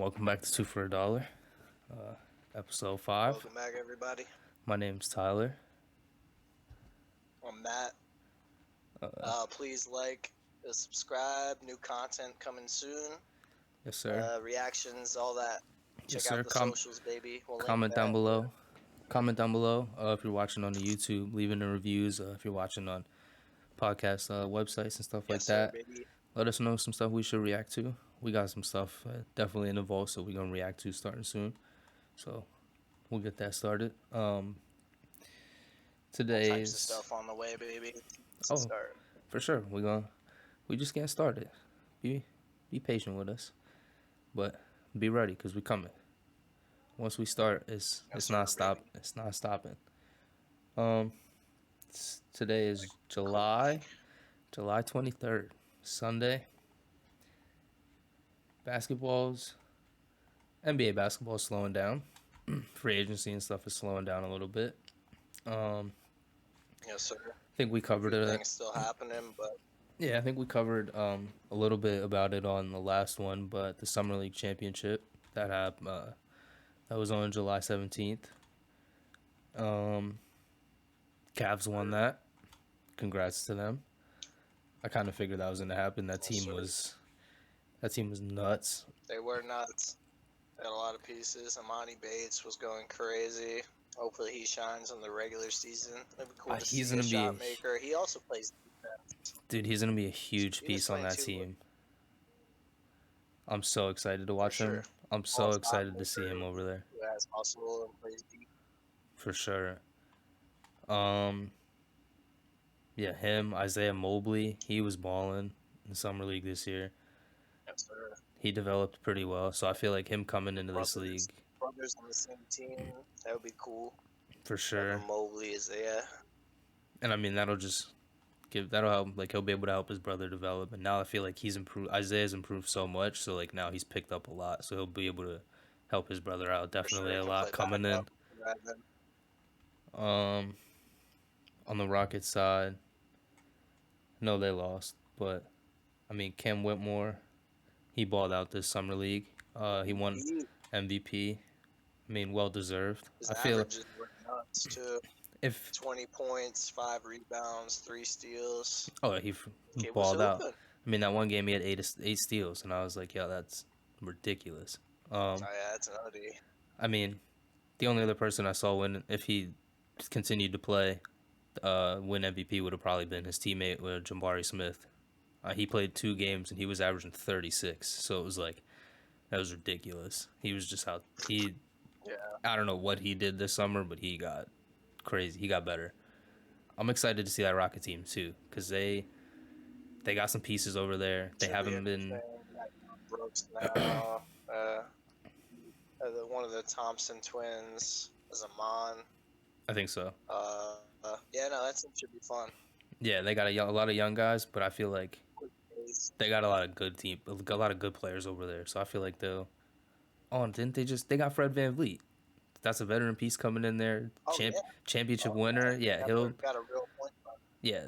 Welcome back to Two for a Dollar, episode 5. Welcome back, everybody. My name's Tyler. I'm Matt. Please like, subscribe. New content coming soon. Yes, sir. Reactions, all that. Yes, Check sir. out the socials, baby. We'll link Comment down that. below. Comment down below if you're watching on the YouTube. Leave in the reviews if you're watching on podcast websites and stuff like Yes, sir, that. baby. Let us know some stuff we should react to. We got some stuff definitely in the vault, so we're gonna react to starting soon. So we'll get that started. All Today's types of stuff on the way, baby. Let's start. for sure. We just getting started. Be patient with us, but be ready because we coming. Once we start, it's not stop. It's not stopping. Today is July 23rd, Sunday. NBA basketball is slowing down. Free agency and stuff is slowing down a little bit. Yes, sir. I think we covered it. Things still happening, but Yeah, I think we covered a little bit about it on the last one, but the Summer League Championship that happened that was on July 17th. Cavs won that. Congrats to them. I kind of figured that was going to happen. That team was nuts. they were nuts. They had a lot of pieces. Amani Bates was going crazy. Hopefully, he shines in the regular season. It'd be cool to He's see gonna a be shot maker. He also plays defense. Dude, he's going to be a huge He was piece on playing that too. team. I'm so excited to watch him. sure. I'm so All-star excited to see him maker over there. Who has muscle and plays deep. For sure. Yeah, him, Isaiah Mobley, he was balling in Summer League this year. Yes, sir. He developed pretty well, so I feel like him coming into this league Brothers on the same team, that would be cool. for sure. Mobley is there. And I mean that'll help, like he'll be able to help his brother develop. And now I feel like he's improved. Isaiah's improved so much, so like now he's picked up a lot, so he'll be able to help his brother out definitely a lot coming in. On the Rockets side, no, they lost, but I mean Cam Whitmore, he balled out this summer league. He won MVP. I mean, well deserved. His I feel averages were nuts too. if 20 points, 5 rebounds, 3 steals. he It balled was out. open. I mean, that one game he had eight steals, and I was like, yo, that's ridiculous. Oh yeah, that's nutty. I mean, the only other person I saw win if he continued to play, win MVP would have probably been his teammate with Jabari Smith. He played 2 games and he was averaging 36, so it was like that was ridiculous. He was just out. I don't know what he did this summer, but he got crazy. He got better. I'm excited to see that Rocket team too, because they got some pieces over there. They haven't been. Brooks now. One of the Thompson twins is Amon. I think so. Yeah, no, that team should be fun. Yeah, they got a lot of young guys, but I feel like they got a lot of good players over there. So I feel like they'll. Oh, didn't they just? They got Fred VanVleet. That's a veteran piece coming in there. Championship winner. Yeah, he'll. Got a real point. Yeah,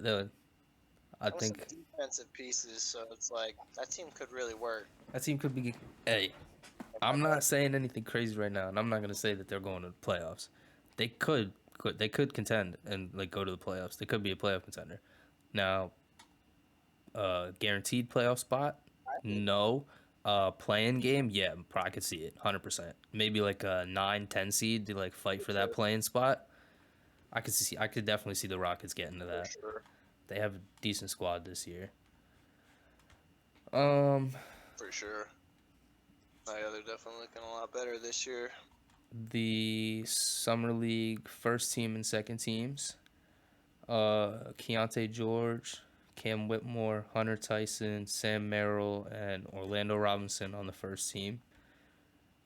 I think some defensive pieces, so it's like that team could really work. That team could be. Hey, I'm not saying anything crazy right now, and I'm not gonna say that they're going to the playoffs. They could contend and like go to the playoffs. They could be a playoff contender. Now, guaranteed playoff spot? No. Playing game? Yeah, I could see it 100%. Maybe like a 9-10 seed to like fight for that playing spot. I could definitely see the Rockets getting to that. Sure. They have a decent squad this year. For sure. Yeah, they're definitely looking a lot better this year. The Summer League first team and second teams. Keontae George, Cam Whitmore, Hunter Tyson, Sam Merrill, and Orlando Robinson on the first team.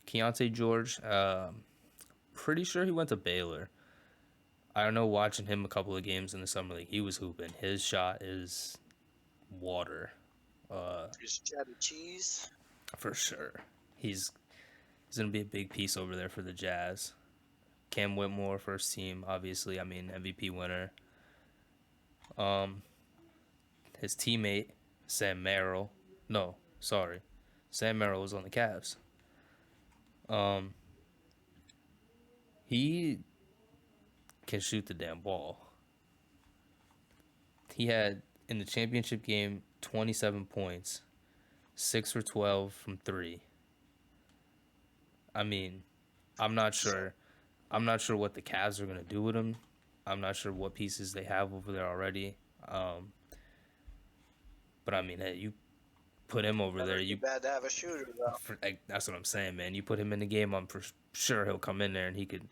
Keontae George, pretty sure he went to Baylor. I don't know, watching him a couple of games in the Summer League, he was hooping. His shot is water. Just cheddar cheese. For sure. He's going to be a big piece over there for the Jazz. Cam Whitmore, first team, obviously. I mean, MVP winner. His teammate, Sam Merrill. No, sorry. Sam Merrill was on the Cavs. Um, he can shoot the damn ball. He had in the championship game 27 points, 6 for 12 from 3. I mean, I'm not So sure. I'm not sure what the Cavs are going to do with him. I'm not sure what pieces they have over there already. Um, but I mean, hey, you put him over never there, too bad to have a shooter though. that's what I'm saying, man. You put him in the game, I'm for sure he'll come in there and he could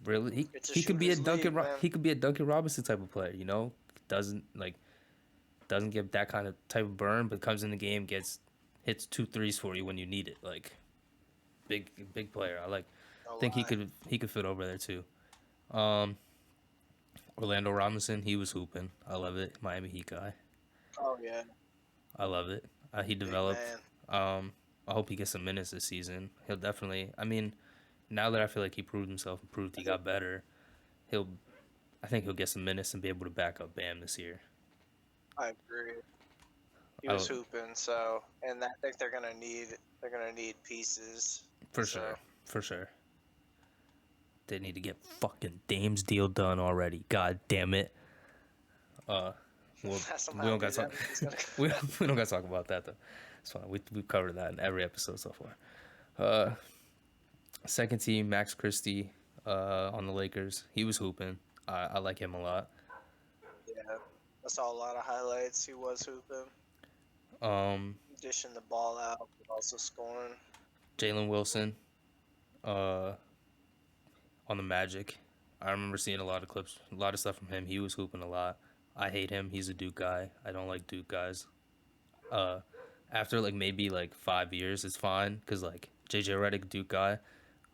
really It's a he could be a shooter's league, man. He could be a Duncan Robinson type of player, you know? Doesn't like doesn't get that kind of type of burn, but comes in the game, gets hits 2 threes for you when you need it. Like big player. No think lie. he could fit over there too. Um, Orlando Robinson, he was hooping. I love it. Miami Heat guy. Oh yeah, I love it. He big developed. man. I hope he gets some minutes this season. He'll definitely. I mean, now that I feel like he proved himself, proved he got better, he'll. I think he'll get some minutes and be able to back up Bam this year. I agree. He I was don't, hooping, so and I think they're gonna need pieces. for So sure, for sure. They need to get fucking Dame's deal done already. God damn it. Uh, well, we somehow don't knew got to that talk. was gonna. We don't got to talk about that though. It's fine. We've covered that in every episode so far. Uh, Second team, Max Christie, on the Lakers. He was hooping. I like him a lot. Yeah, I saw a lot of highlights. He was hooping, Um, dishing the ball out, but also scoring. Jalen Wilson, uh, on the Magic. I remember seeing a lot of clips, a lot of stuff from him. He was hooping a lot. I hate him. He's a Duke guy. I don't like Duke guys. Uh, After like maybe like 5 years, it's fine because like JJ Redick, Duke guy.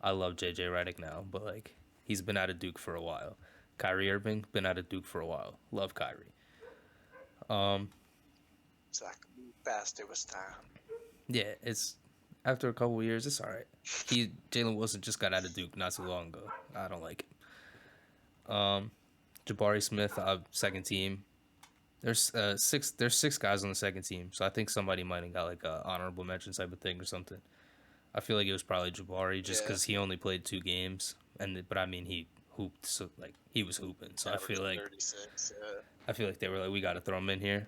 I love JJ Redick now, but like he's been out of Duke for a while. Kyrie Irving been out of Duke for a while. Love Kyrie. Um, So I fast it was time. yeah, it's after a couple years, it's all right. Jalen Wilson just got out of Duke not too long ago. I don't like it. Jabari Smith, second team. There's six. There's 6 guys on the second team, so I think somebody might have got like a honorable mention type of thing or something. I feel like it was probably Jabari just Yeah, because he only played 2 games, but I mean he hooped, so like he was hooping. So average 36. Yeah. I feel like they were like we got to throw him in here.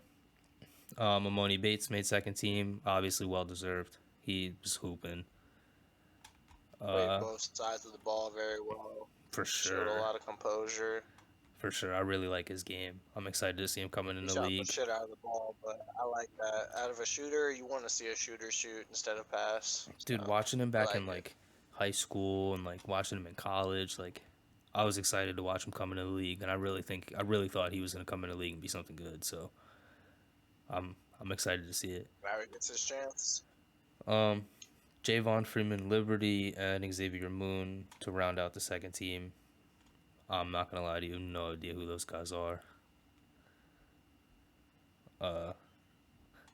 Amoni Bates made second team, obviously well deserved. He was hooping. Played Uh, both sides of the ball very well. for Showed a sure, lot of composure. for sure. I really like his game. I'm excited to see him coming in He the shot the league. shit out of the ball, but I like that. Out of a shooter, you want to see a shooter shoot instead of pass. Dude, So watching him I back like in it. like high school and like watching him in college, like I was excited to watch him come into the league, and I really thought he was gonna come into the league and be something good. So I'm excited to see it. Now he gets his chance. Um, Javon Freeman, Liberty, and Xavier Moon to round out the second team. I'm not gonna lie to you, no idea who those guys are. Uh,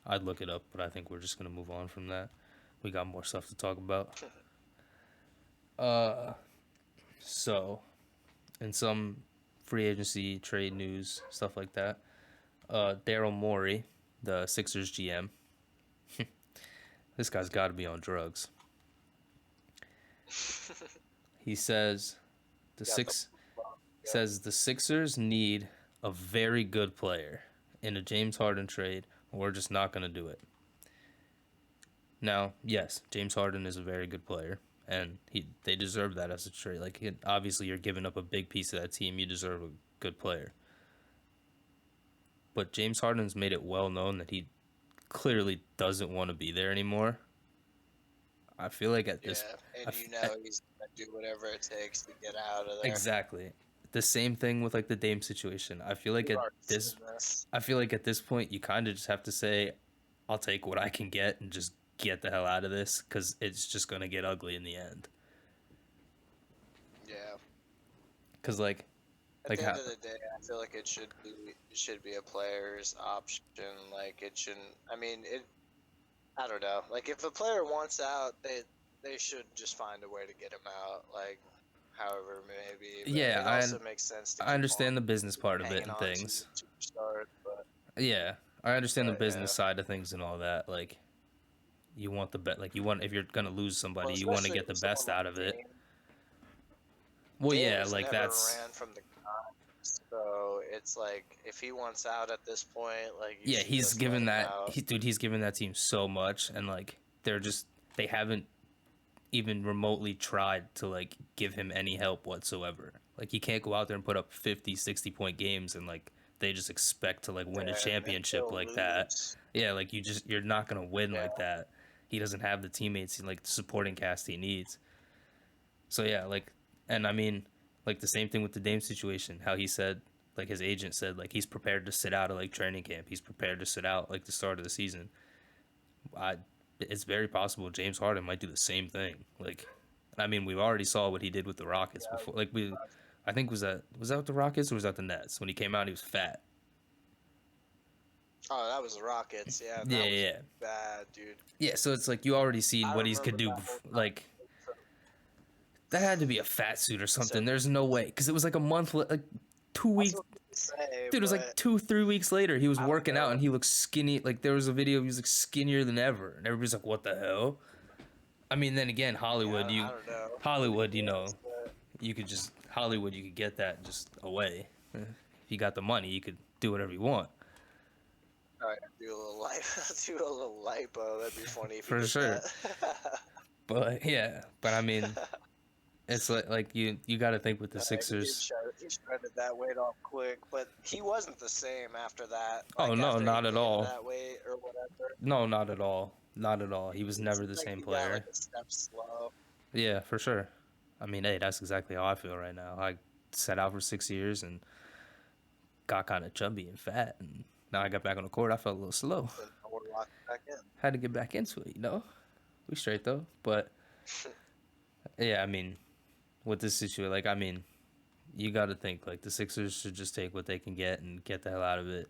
I'd look it up, but I think we're just gonna move on from that. We got more stuff to talk about. Uh, so in some free agency trade news, stuff like that. Daryl Morey, the Sixers GM, this guy's got to be on drugs. He says the Got the six says the Sixers need a very good player in a James Harden trade, or we're just not gonna do it. Now, yes, James Harden is a very good player, and they deserve that as a trade. Like, obviously, you're giving up a big piece of that team. You deserve a good player. But James Harden's made it well known that he clearly doesn't want to be there anymore. I feel like at this, Yeah, I and f- you know he's gonna do whatever it takes to get out of there. exactly the same thing with like the Dame situation. We've already seen this. I feel like at this point, you kind of just have to say, "I'll take what I can get and just get the hell out of this," because it's just gonna get ugly in the end. Yeah. Because At like the how end of the day, I feel like it should be a player's option. Like it shouldn't. I mean, it. I don't know. Like if a player wants out, they should just find a way to get him out. Like however it may be. But yeah, it also makes sense to I keep on understand the business part of it hanging and on to things. your superstars. But Yeah, I understand the yeah, business side of things and all that. Like you want the bet. Like you want if you're gonna lose Well, somebody, you want to especially get the with someone best like out of it. Dame. Well, Dame yeah, has like never that's ran from the cops, so it's like if he wants out at this point, like you yeah. should He's just let given him that out. he's given that team so much, and like they haven't even remotely tried to like give him any help whatsoever. Like he can't go out there and put up 50, 60 point games and like they just expect to like win a And championship he'll like that. lose. Yeah, like you're not gonna win Yeah, like that. He doesn't have the teammates like the supporting cast he needs. So yeah, like and I mean like the same thing with the Dame situation, how he said like his agent said like he's prepared to sit out of like training camp. He's prepared to sit out like the start of the season. I it's very possible James Harden might do the same thing. Like, I mean, we already saw what he did with the Rockets yeah. before. Like I think was that with the Rockets or was that the Nets? When he came out, he was fat. Oh, that was the Rockets. Yeah, and Yeah, that was yeah, yeah. bad, dude. Yeah, so it's like you already seen I what he remember could do. that whole Like time. that had to be a fat suit or So something. There's no way because it was like a month, like 2 weeks. possible to say, Dude, it was like but 2, 3 weeks later. He was I don't working out know. and he looked skinny. Like there was a video, he was like skinnier than ever, and everybody's like, "What the hell?" I mean, then again, Yeah, I don't know. Hollywood, Yes, but you could just Hollywood, you could get that just away. If you got the money, you could do whatever you want all right, do a little do a little lipo. That'd be funny if you for did sure. that. But yeah, but I mean, it's like you got to think with the Sixers. He shredded that weight off quick, but he wasn't the same after that. Oh Like no, after he not at gained all. that weight or whatever, No, not at all. Not at all. He was it never seemed the like same he got like player. a step slow. Yeah, for sure. I mean, hey, that's exactly how I feel right now. I sat out for 6 years and got kind of chubby and fat, and now I got back on the court. I felt a little slow. And I would lock it back in. Had to get back into it, you know. We straight though, but yeah, I mean, with this situation, like, I mean, you got to think like the Sixers should just take what they can get and get the hell out of it,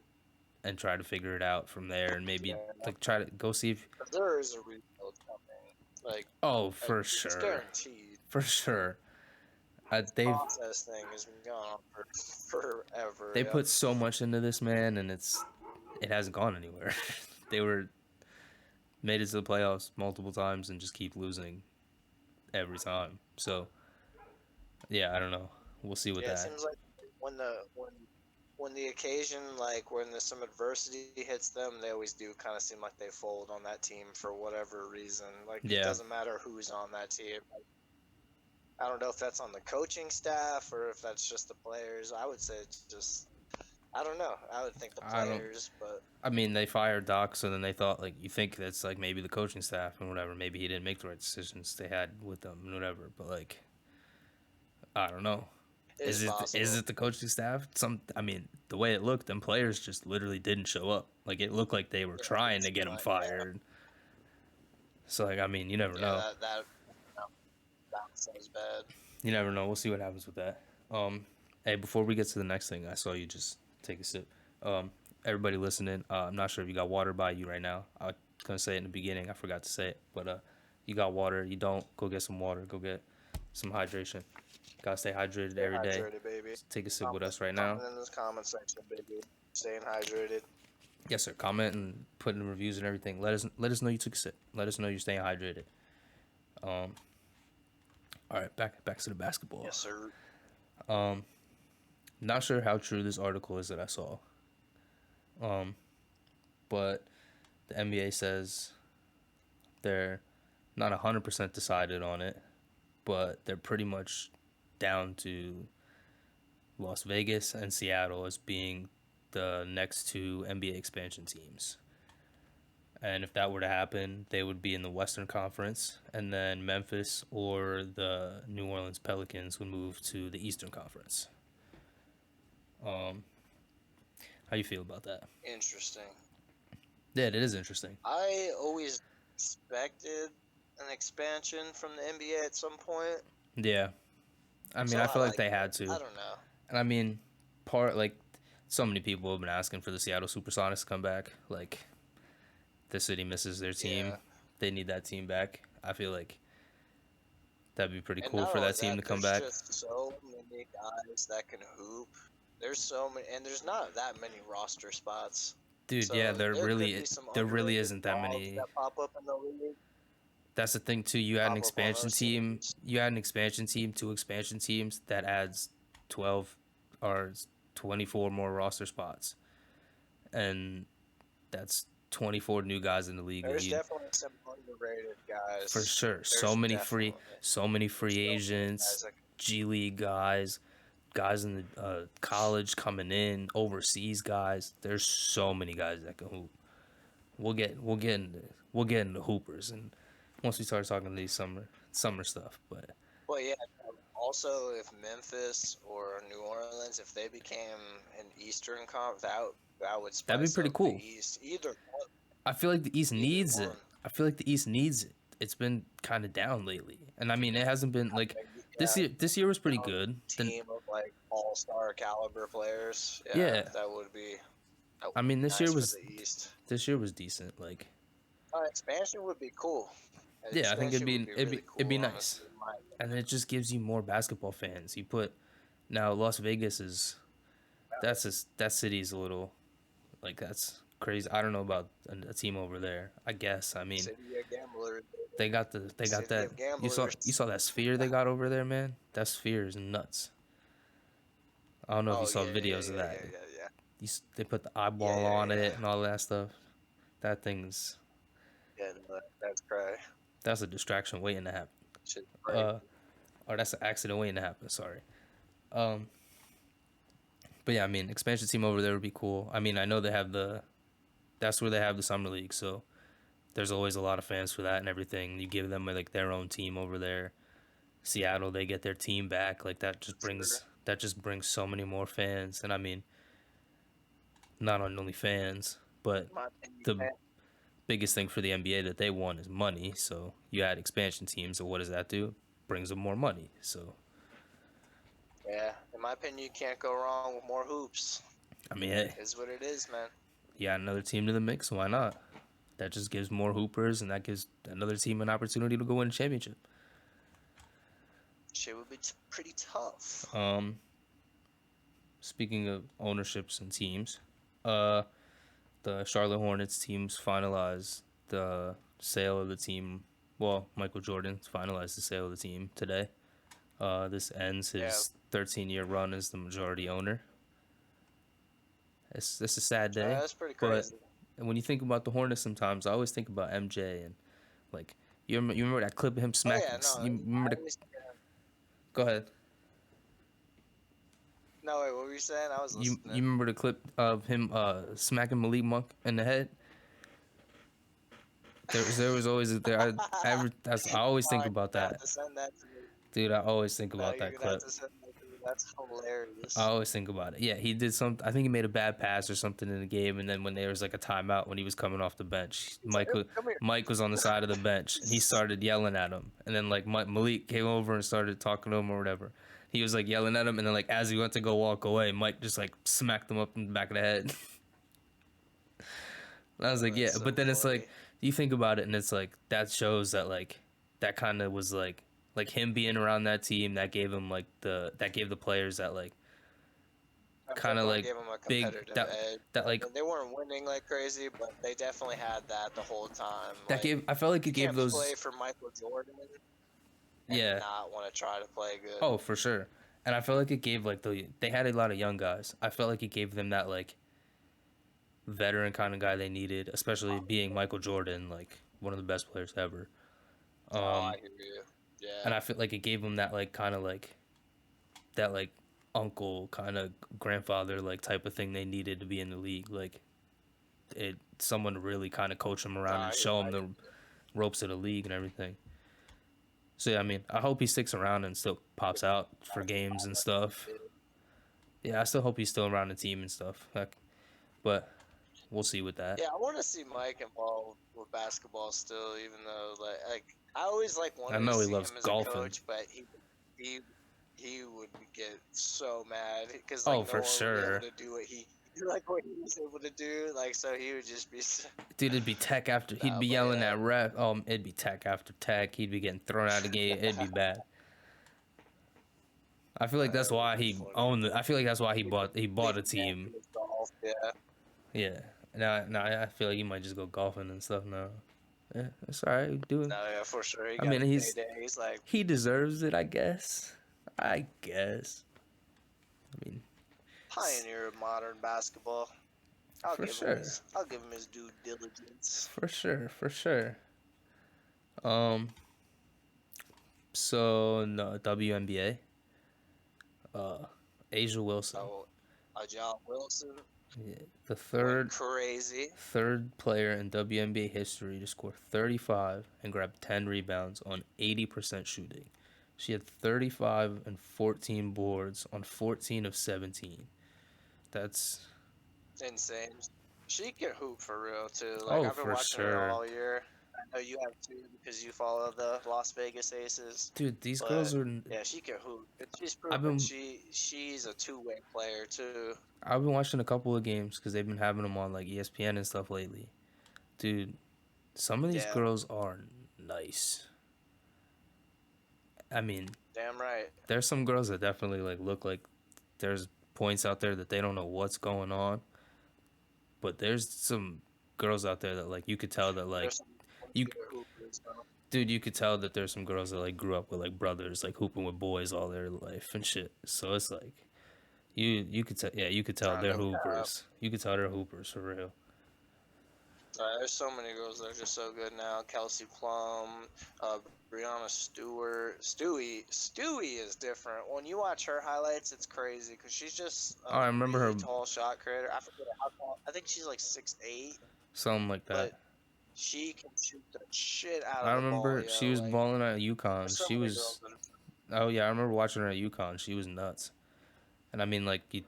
and try to figure it out from there, and maybe Yeah, like try to go see if. 'cause there is a rebuild coming. Like Oh, for it's sure, guaranteed. for sure. This They've process thing has been going on for forever. they Yeah. put so much into this, man, and it hasn't gone anywhere. They were made it to the playoffs multiple times and just keep losing every time. So yeah, I don't know. We'll see with Yeah, it that. seems like when the occasion, like when there's some adversity hits them, they always do kind of seem like they fold on that team for whatever reason. Like it Yeah, doesn't matter who's on that team. Like, I don't know if that's on the coaching staff or if that's just the players. I would say it's just I don't know. I would think the I don't. players, but I mean, they fired Doc, so then they thought like you think that's like maybe the coaching staff and whatever. Maybe he didn't make the right decisions they had with them and whatever. But like, I don't know. it is Is possible. it the coaching staff? I mean, the way it looked, them players just literally didn't show up. Like it looked like they were Yeah, trying it's to get him not, fired. So like, I mean, you never yeah, know. that sounds bad. You never know. We'll see what happens with that. Hey, before we get to the next thing, I saw you just take a sip. Everybody listening, I'm not sure if you got water by you right now. I was gonna say it in the beginning, I forgot to say it, but you got water. You don't, go get some water. Go get some hydration. Gotta stay hydrated Stay every day. hydrated, baby. Just take a sip with us right now. Comment in this comment section, baby. Staying hydrated. Yes, sir. Comment and put in reviews and everything. Let us know you took a sip. Let us know you're staying hydrated. All right, back to the basketball. Yes, sir. Not sure how true this article is that I saw. But the NBA says they're not 100% decided on it, but they're pretty much down to Las Vegas and Seattle as being the next two NBA expansion teams. And if that were to happen, they would be in the Western Conference, and then Memphis or the New Orleans Pelicans would move to the Eastern Conference. How you feel about that? Interesting. Yeah, it is interesting. I always expected an expansion from the NBA at some point. Yeah, I mean, So I I feel like like they it. had to, I don't know. and I mean, so many people have been asking for the Seattle SuperSonics to come back. Like, the city misses their team; Yeah. they need that team back. I feel like that'd be pretty And cool not for only that team that, to come there's back. just so many guys that can hoop. There's so many, and there's not that many roster spots. Dude, yeah, So there could be some there really underrated isn't that dogs many. that pop up in the league, That's the thing too. You add an pop up on expansion those team. teams. You add an expansion team, two expansion teams. That adds 12 or 24 more roster spots, and that's 24 new guys in the league that There's you definitely some underrated for guys. sure. There's definitely So many free so many agents, guys that G League guys, guys in the college coming in, overseas guys. There's so many guys that can hoop. We'll get into hoopers and once we start talking these summer stuff. But well, yeah. Also, if Memphis or New Orleans, if they became an Eastern Conf, that would that'd be spice pretty up the cool. East. Either one. I feel like the East Either needs it. one. I feel like the East needs it. It's been kind of down lately, and I mean it hasn't been like Like, this yeah, year. This year was pretty young good. Then team of like all-star caliber players. Yeah, yeah, that I would mean be nice for the East. this year was decent. Like Expansion would be cool. yeah, I think Expansion would be really it'd be cool, nice, honestly. In my and opinion. it just gives you more basketball fans. You put now Las Vegas is that city's a little like that's crazy. I don't know about a team over there. I guess I mean City of gamblers. they got City that. of You gamblers. saw that sphere they got over there, man. That sphere is nuts. I don't know if you Oh saw yeah, yeah, videos of yeah, that. yeah, yeah, yeah. They put the Yeah, eyeball yeah, on yeah. it and all that stuff. That thing's Yeah, no, that's crazy. that's a distraction waiting to happen. Shit's crazy. Uh, or that's an accident waiting to happen. Sorry. Um, but yeah, I mean, expansion team over there would be cool. I mean, I know they have that's where they have the summer league, so there's always a lot of fans for that and everything. You give them like their own team over there. Seattle, they get their team back. Like Sure. that just brings so many more fans. And I mean, not only fans, but In my opinion, you the can't. biggest thing for the NBA that they want is money. So you add expansion teams, so what does that do? Brings them more money. So Yeah, in my opinion, you can't go wrong with more hoops. I mean, hey, Is what it is, man. you add another team to the mix. Why not? That just gives more hoopers, and that gives another team an opportunity to go win a championship. Shit would be pretty tough. Um, Speaking of ownerships and teams, uh, the Charlotte Hornets teams finalized the sale of the team. Well, Michael Jordan finalized the sale of the team today. This ends Yeah, his 13-year run as the majority owner. It's a sad day, that's pretty but crazy. when you think about the Hornets, sometimes I always think about MJ and like you remember that clip of him Oh yeah, smacking. no, You remember I the always. go ahead. No, wait, what were you saying? I was You listening. remember the clip of him smacking Malik Monk in the head? There was always there. I always Oh, think you're about gonna have that, to send that to me. dude. I always think No, about you're that gonna have clip. to send that to me. That's I hilarious. always think about it. Yeah, he did some. I think he made a bad pass or something in the game, and then when there was like a timeout when he was coming off the bench, He's like, "Oh, come here." Mike was on the side of the bench, and he started yelling at him. And then like Malik came over and started talking to him or whatever. He was like yelling at him, and then like as he went to go walk away, Mike just like smacked him up in the back of the head. And I was Oh, like, yeah, that's so but then it's funny. like you think about it, and it's like that shows that like that kind of was like him being around that team that gave him like that gave the players that like That kind of definitely like gave them a big competitive edge. that I like mean, they weren't winning like crazy, but they definitely had that the whole time. that Like, gave I felt like it you gave can't play those for Michael Jordan and yeah not want to try to play good. oh for sure, and I felt like it gave like they had a lot of young guys. I felt like it gave them that like veteran kind of guy they needed, especially being Michael Jordan, like one of the best players ever. Oh, Um, I hear you. Yeah. and I feel like it gave them that like kind of like that like uncle kind of grandfather like type of thing they needed to be in the league. Like it someone to really kind of coach them No, around and show I them the ropes of the league and everything. So yeah, I mean, I hope he sticks around and still pops out for games and stuff. hear you. Yeah, I still hope he's still around the team and stuff. Like, but we'll see with that. Yeah, I want to see Mike involved with basketball still, even though like I always like I wanted to know he see loves him as a golfing. coach, but he he would get so mad because like Oh, no for one would be able sure. to do what he like what he was able to do. Like so he would just be Dude, it'd be tech after he'd no, be but yelling yeah. at ref. It'd be tech after tech. He'd be getting thrown out of the game. It'd be bad. I feel like that's That would why be he funny. owned it. I feel like that's why he He could bought a make team. his golf, yeah. Yeah. Now I feel like he might just go golfing and stuff now. Yeah, it's all right. Do it. No, yeah, for sure. He I got mean, a payday. He's like he deserves it, I guess. I guess. I mean, pioneer of modern basketball. for sure, I'll give him his due diligence. for sure, for sure. Um, so no WNBA. Asia Wilson, So, John Wilson yeah, the went crazy. third player in WNBA history to score 35 and grab 10 rebounds on 80% shooting. She had 35 and 14 boards on 14 of 17. That's Insane. She can hoop for real too. Like oh I've been for watching her sure, all year. I know you have too because you follow the Las Vegas Aces. dude. These girls But are. yeah, she can hoop. And she's I've proven been she's a two-way player too. I've been watching a couple of games because they've been having them on like ESPN and stuff lately, dude. Some of these Yeah, girls are nice. I mean, damn right. there's some girls that definitely like look like there's points out there that they don't know what's going on, but there's some girls out there that like you could tell that like There's some you good hoopers though. dude you could tell that there's some girls that like grew up with like brothers like hooping with boys all their life and shit. So it's like you could tell, yeah, you could tell they're No cap. hoopers. You could tell they're hoopers for real. There's so many girls that are just so good now. Kelsey Plum, uh, Brianna Stewart, Stewie is different. When you watch her highlights, it's crazy because she's just Oh, a I remember really her tall shot creator. I forget how tall. I think she's like 6'8", something like that. but she can shoot the shit out I of the ball, remember she yo. was Like balling at there's UConn. so She many girls was that are. oh yeah, I remember watching her at UConn. She was nuts. And I mean like you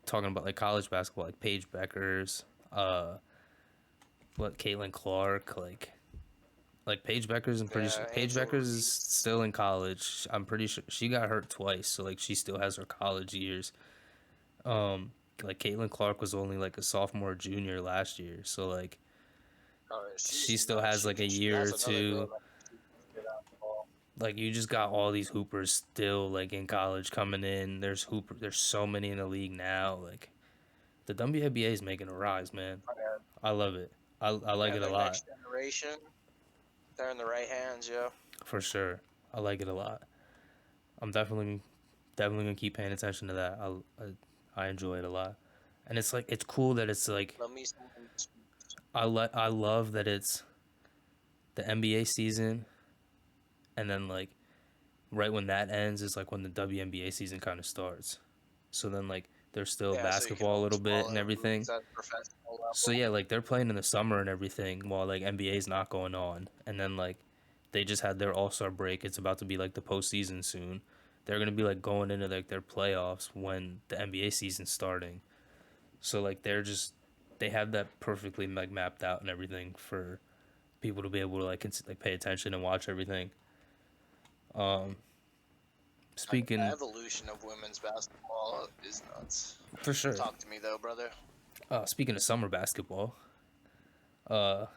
talking about like college basketball like Paige Beckers, what Caitlin Clark, like Paige Beckers. I'm pretty sure Yeah, Paige Angel Beckers is Reese. still in college. I'm pretty sure she got hurt twice, so like she still has her college years. Um, like Caitlin Clark was only like a sophomore, or junior last year, so like Oh, yeah, she's she still nuts. has like a year That's or another girl two. that can shoot the shit out of the ball. Like you just got all these hoopers still like in college coming in. There's so many in the league now. Like the WNBA is making a rise, man. Yeah, I love it. I like yeah, it a their lot next generation, they're in the right hands, yo. for sure. I like it a lot. I'm definitely gonna keep paying attention to that. I enjoy it a lot, and it's like it's cool that it's like Let me some. I love that it's the NBA season, and then like right when that ends is like when the WNBA season kind of starts. So then like there's still Yeah, so you can basketball a little always bit and follow everything. moves at a professional So level. yeah, like they're playing in the summer and everything while like NBA's not going on, and then like they just had their All Star break. It's about to be like the postseason soon. They're gonna be like going into like their playoffs when the NBA season's starting. So like they have that perfectly like mapped out and everything for people to be able to like pay attention and watch everything. Um, The speaking evolution of women's basketball is nuts. for sure. Talk to me though, brother. Speaking of summer basketball, uh,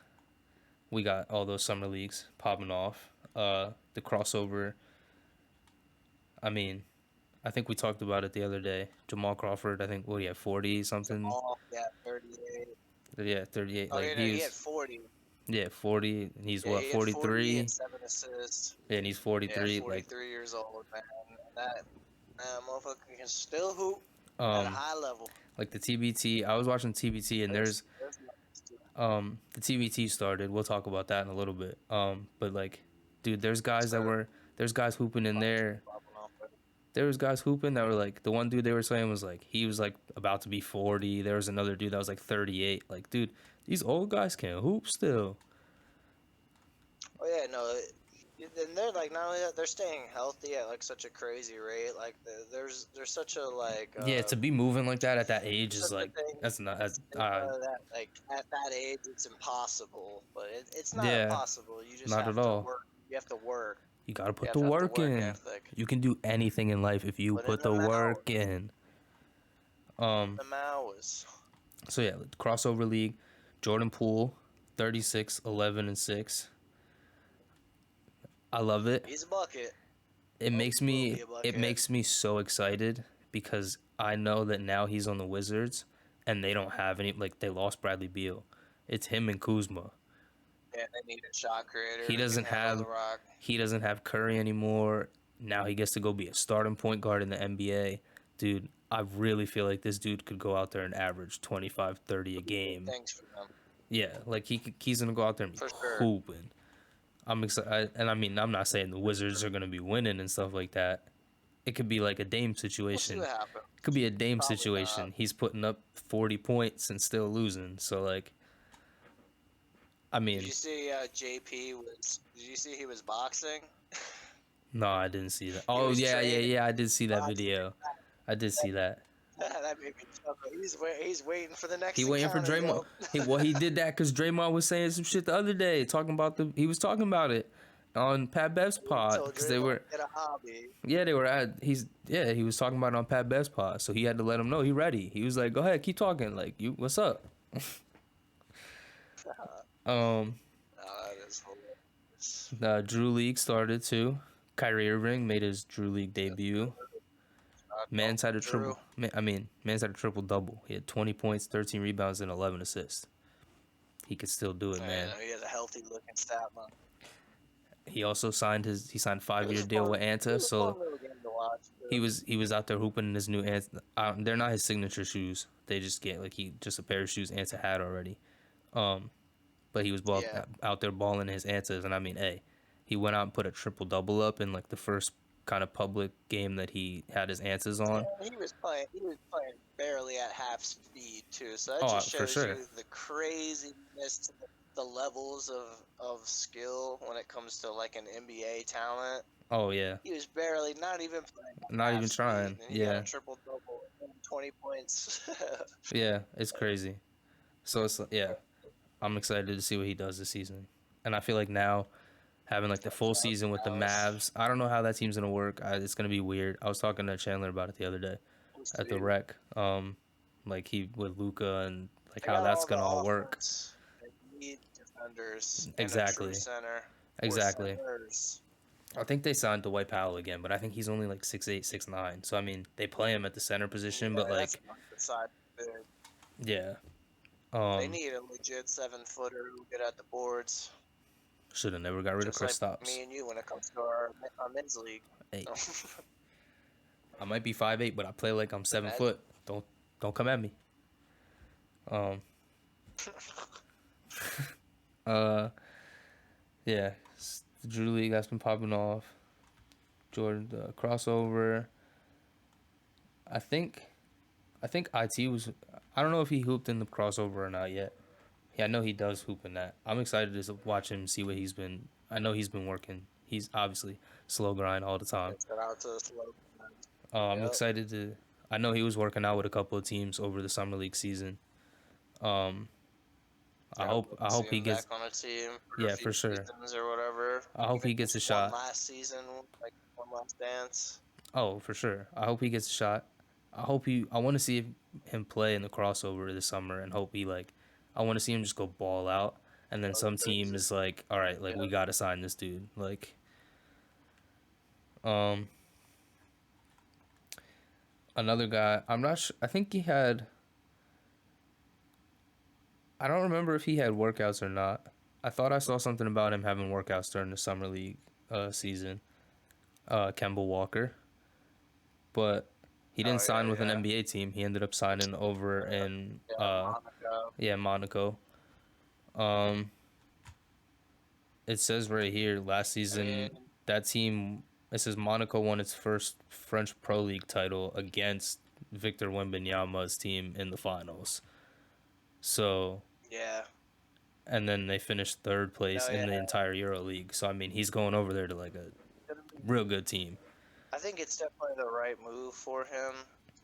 we got all those summer leagues popping off. The crossover. I mean, I think we talked about it the other day. Jamal Crawford. I think what he had 40 something. Jamal, yeah, 38. Yeah, 38. Oh, Like yeah, no, he he had was 40. yeah 40, and he's Yeah, what he had 40 and 43. 7 assists. Yeah, and he's Yeah, 43. Like 43 years old, man. And that motherfucker can still hoop at a um high level. like the TBT. I was watching TBT and There's levels to it. the TBT started. We'll talk about that in a little bit. But like, dude, Started there's guys hooping in there. popping off. There was guys hooping that were like the one dude they were saying was like he was like about to be 40. There was another dude that was like 38. Like, dude, these old guys can hoop still. Oh yeah, no, and they're like not only that, they're staying healthy at like such a crazy rate. Like there's such a like Yeah, to be moving like that at that age such is a like thing. that's not That like at that age it's impossible, but it's not yeah, impossible. You just not at have to all. work. You have to work. You gotta You put have the to have the work work in. ethic. You can do anything in life if you Put in put the them work hours. in. Um. Them hours. So yeah, crossover league, Jordan Poole, 36, 11, and 6. I love it. He's a bucket. It Oh, makes he will be me a it bucket. makes me so excited because I know that now he's on the Wizards and they don't have any. Like they lost Bradley Beal. It's him and Kuzma. Yeah, they need a shot creator He who can doesn't handle the have rock. he doesn't have Curry anymore. Now he gets to go be a starting point guard in the NBA. Dude, I really feel like this dude could go out there and average 25, 30 a game. Thanks for them, Yeah, like he's gonna go out there and be for sure. hooping. I'm excited, and I mean, I'm not saying the Wizards are gonna be winning and stuff like that. It could be like a Dame We'll see situation. what happens. It could be a Dame Probably not. situation. He's putting up 40 points and still losing. So like, I Did mean, you see JP was? Did you see he was boxing? no, I didn't see that. He Oh was yeah, yeah, training yeah. I did see that boxing. video. I did see that. That made me chuckle. He's waiting for the next He waiting for encounter, Draymond. yo. He did that because Draymond was saying some shit the other day, talking about the. He was talking about it on Pat Bev's He pod told because they Draymond were. to get a hobby. Yeah, they were at. He was talking about it on Pat Bev's pod, so he had to let him know he ready. He was like, "Go ahead, keep talking. Like you, what's up?" Um, That is hilarious. the Drew League started too. Kyrie Irving made his Drew League debut. Man's had a Drew. triple. Man's had a triple double. He had 20 points, 13 rebounds, and 11 assists. He could still do it, man. He has a healthy looking stat line. He also signed It 5 year was a deal fun. with It Anta, was a fun so little game to watch. he was out there hooping in his new Anta. They're not his signature shoes. They just get like he just a pair of shoes Anta had already. But he was Yeah. out there balling his Antas, and I mean, hey, he went out and put a triple double up in like the first kind of public game that he had his Antas on. And he was playing. He was playing barely at half speed too. So that Oh, just for shows sure. you the craziness to the levels of skill when it comes to like an NBA talent. Oh yeah, He was barely not even playing at not half even speed, trying. and he got a Yeah, triple double and 20 points. yeah, it's crazy. So it's yeah, I'm excited to see what he does this season, and I feel like now having like the full season with the Mavs, I don't know how that team's gonna work. It's gonna be weird. I was talking to Chandler about it the other day at the rec. Like he with Luca and like They how got that's all the gonna all work. offense. They need defenders and a true Exactly. center. Or Exactly. centers. I think they signed Dwight Powell again, but I think he's only like 6'8", 6'9". So I mean, they play him at the center position, but Yeah, that's like, not the side. yeah, They need a legit 7-footer who get at the boards, should have never got rid of just like Kristaps. me and you when it comes to our men's league. Hey, I might be 5'8", but I play like I'm 7 foot. Don't come at me. Um. Yeah, the Drew League that's been popping off. Jordan crossover. I think IT was. I don't know if he hooped in the crossover or not yet. Yeah, I know he does hoop in that. I'm excited to watch him, see what he's been. I know he's been working. He's obviously slow grind all the time. Shout out to the slow. I'm Yep. excited to. I know he was working out with a couple of teams over the summer league season. I hope he gets. back on a team for Yeah, a few for sure. seasons or whatever. I hope Even he gets a just one shot. last season, like one last dance. Oh, for sure. I hope he gets a shot. I want to see him play in the crossover this summer, and hope he like. I want to see him just go ball out, and then some team is like, all right, like we gotta sign this dude. Like, another guy. I'm not sure. I think he had. I don't remember if he had workouts or not. I thought I saw something about him having workouts during the summer league season. Kemba Walker, but he didn't sign with an NBA team. He ended up signing over in Monaco. It says right here last season that team. It says Monaco won its first French Pro League title against Victor Wembanyama's team in the finals. So Yeah. and then they finished third place in the entire Euro League. So I mean, he's going over there to like a real good team. I think it's definitely the right move for him.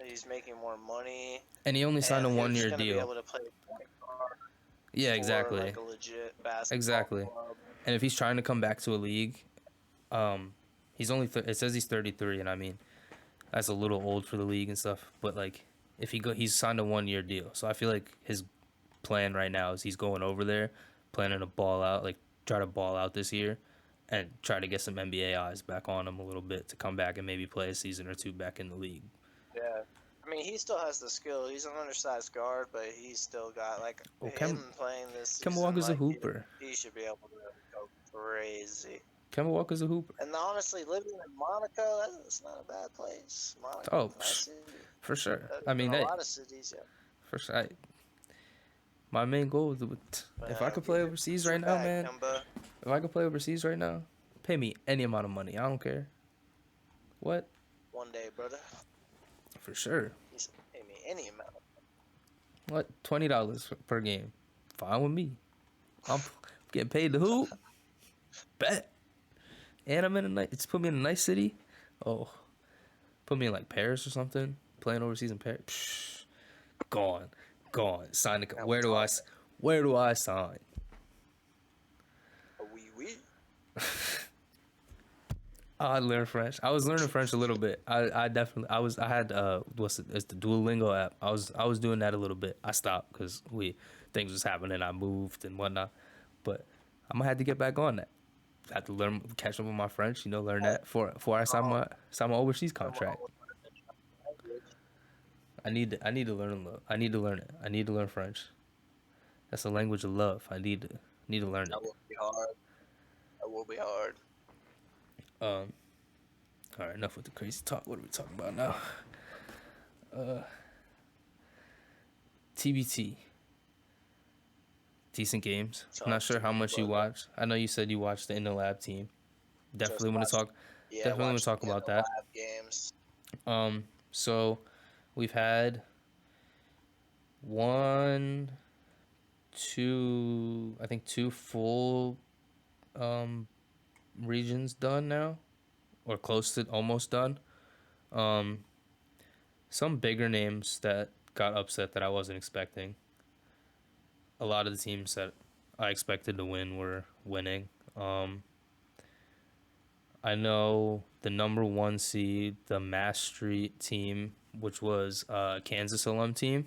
He's making more money, and he only signed a 1-year deal. Be deal. able to play point guard yeah, exactly. like a legit basketball exactly. club. And if he's trying to come back to a league, he's only. It says he's 33, and I mean, that's a little old for the league and stuff. But like, if he's signed a 1-year deal, so I feel like his plan right now is he's going over there, planning to ball out, like try to ball out this year, and try to get some NBA eyes back on him a little bit to come back and maybe play a season or two back in the league. Yeah. I mean, he still has the skill. He's an undersized guard, but he's still got like Oh, him playing this Kemba season. Walker's a Like hooper. he should be able to go crazy. Kemba Walker's a hooper. And honestly, living in Monaco, that's not a bad place. Oh, Monaco's a nice city. for sure. Better I than mean, a hey, lot of cities, yeah. for sure. My main goal is if I could play overseas Get your right now, bag, man. Kemba. If I could play overseas right now, pay me any amount of money. I don't care. What? One day, brother. For sure. He said, pay me any amount. What? $20 per game. Fine with me. I'm getting paid to hoop. Bet. And I'm in a nice. It's put me in a nice city. Oh, put me in like Paris or something. Playing overseas in Paris. Psh, gone. Sign the. Now we Where do I? talking. Where do I sign? Oui. I learned French. I was learning French a little bit. I definitely I had it's the Duolingo app. I was doing that a little bit. I stopped because things was happening. I moved and whatnot. But I'm gonna have to get back on that. I have to catch up with my French. Learn that before I sign my overseas contract. I need to learn I need to learn it. I need to learn French. That's a language of love. I need to learn That it. will be hard. That will be hard. All right, enough with the crazy talk. What are we talking about now? TBT. Decent games. I'm not sure how much you watched. I know you said you watched the In the Lab team. Definitely want to talk. Yeah, Definitely want to talk about that. Games. So we've had I think two full regions done now, or close to almost done. Some bigger names that got upset that I wasn't expecting. A lot of the teams that I expected to win were winning. I know the number one seed, the Mass Street team, which was Kansas alum team.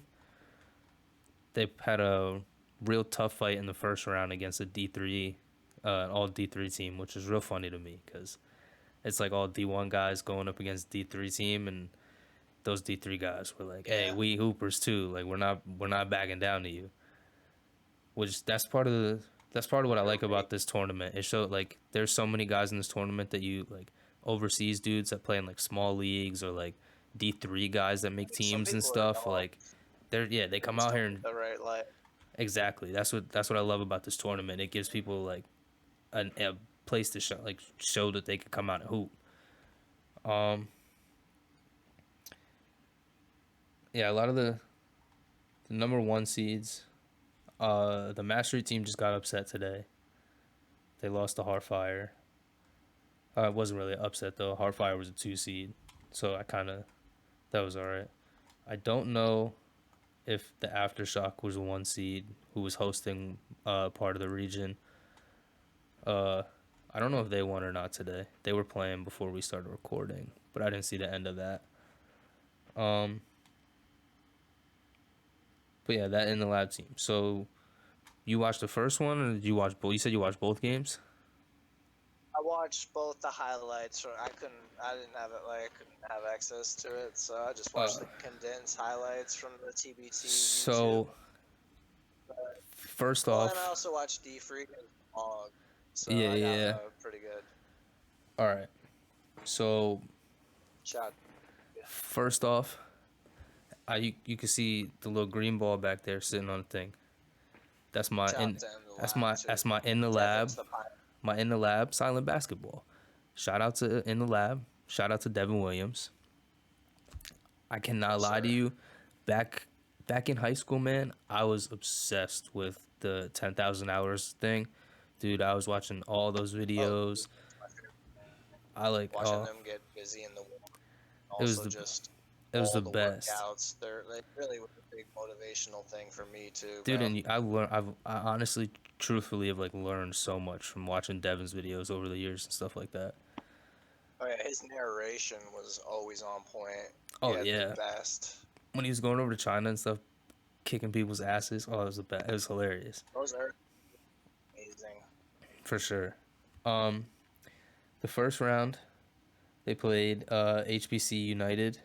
They had a real tough fight in the first round against a D3, all D3 team, which is real funny to me because it's like all D1 guys going up against D3 team, and those D3 guys were like, "Hey, we hoopers too. Like we're not backing down to you." Which that's part of what I like about this tournament. It showed like there's so many guys in this tournament that you like overseas dudes that play in like small leagues or like D3 guys that make teams and stuff. Like they come out here and the right light. exactly. That's what I love about this tournament. It gives people like a place to show that they can come out and hoop. Yeah, a lot of the number one seeds. The Mastery team just got upset today. They lost to Heartfire. It wasn't really an upset though. Heartfire was a 2 seed, so that was all right. I don't know if the Aftershock was a 1 seed who was hosting part of the region. I don't know if they won or not today. They were playing before we started recording, but I didn't see the end of that. But yeah, that In the Lab team. So you watched the first one, or did you watch both? You said you watched both games. I watched both the highlights. I didn't have it. Like I couldn't have access to it, so I just watched the condensed highlights from the TBT. So, YouTube. First Well, off, and I also watched D Friga's vlog, so yeah, I got yeah. pretty good. All right. So Shot. first off, you can see the little green ball back there sitting on the thing. That's my in the lab. My in the lab silent basketball. Shout out to In the Lab. Shout out to Devin Williams. I cannot lie to you. Back in high school, man, I was obsessed with the 10,000 hours thing. Dude, I was watching all those videos. I like watching them get busy in the war. Also, it was the best. Workouts. They really was a big motivational thing for me too, dude. bro. And I honestly, truthfully, have like learned so much from watching Devin's videos over the years and stuff like that. Oh yeah, his narration was always on point. Oh yeah, the best. When he was going over to China and stuff, kicking people's asses. Oh, it was the best. It was hilarious. Those are amazing. For sure. The first round, they played HBC United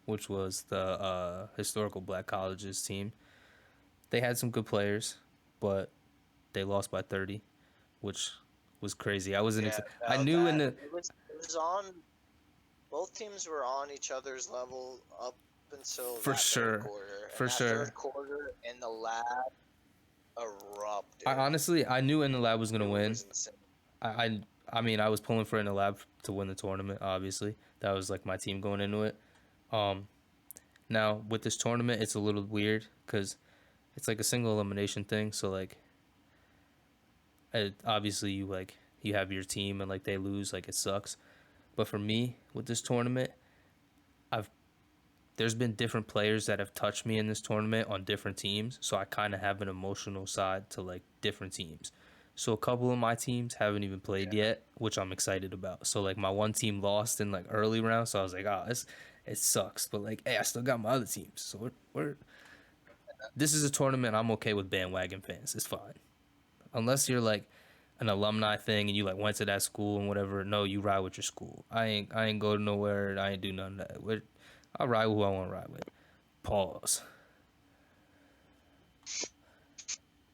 which was the historical black colleges team. They had some good players, but they lost by 30, which was crazy. I wasn't. Yeah, I no, knew in that the it was on. Both teams were on each other's level up until for that third sure, quarter, and for that sure. third quarter in the lab erupted. I honestly I knew in the lab was It gonna win. was insane. I I, I mean I was pulling for in the lab to win the tournament. Obviously, that was like my team going into it. Um, Now with this tournament, it's a little weird because it's like a single elimination thing. So like, obviously you have your team and like they lose, like it sucks. But for me with this tournament, I've there's been different players that have touched me in this tournament on different teams, so I kind of have an emotional side to like different teams. So a couple of my teams haven't even played Yeah. yet, which I'm excited about. So like my one team lost in like early rounds, so I was like, oh, it sucks, but like, hey, I still got my other teams, so we're this is a tournament I'm okay with bandwagon fans. It's fine, unless you're like an alumni thing and you like went to that school and whatever. No, you ride with your school. I ain't go nowhere. I ain't do none of that. I ride with who I want to ride with. Pause.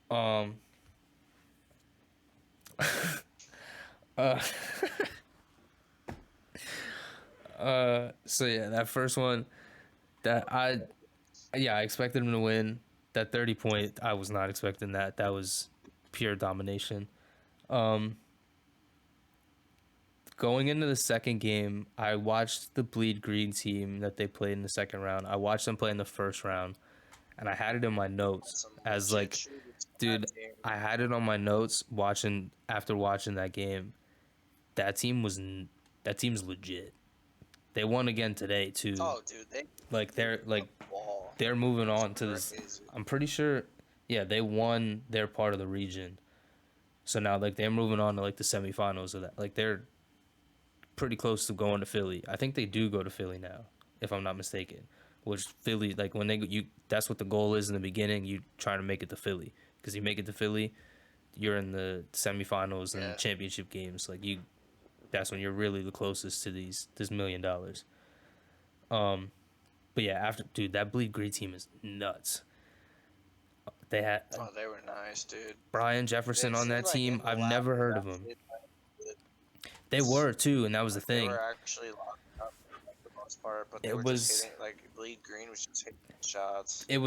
Um. Uh. So yeah, that first one, that I expected him to win. That 30 point, I was not expecting that. That was pure domination. Um. Going into the second game, I watched the Bleed Green team that they played in the second round. I watched them play in the first round, and I had it in my notes Some as legit like, shooters on dude, that team. I had it on my notes watching after watching that game. That team was that team's legit. They won again today too. Oh, dude, they Like they're the like ball. they're moving It's on to this. crazy. I'm pretty sure. Yeah, they won their part of the region. So now like they're moving on to like the semifinals of that. Like they're pretty close to going to Philly. I think they do go to Philly now, if I'm not mistaken. Which Philly, like when that's what the goal is in the beginning. You try to make it to Philly because you make it to Philly, you're in the semifinals and Yeah. championship games. Like that's when you're really the closest to this $1 million. Um, but yeah, after dude, that Bleed Green team is nuts. They had Oh, they were nice, dude. Brian Jefferson It on seemed that like team. in the I've lab never they heard of him. actually played They were too, and that was the like they thing. were actually locked up for like, the most part, but they It were just was hitting like Bleed Green was just hitting shots. it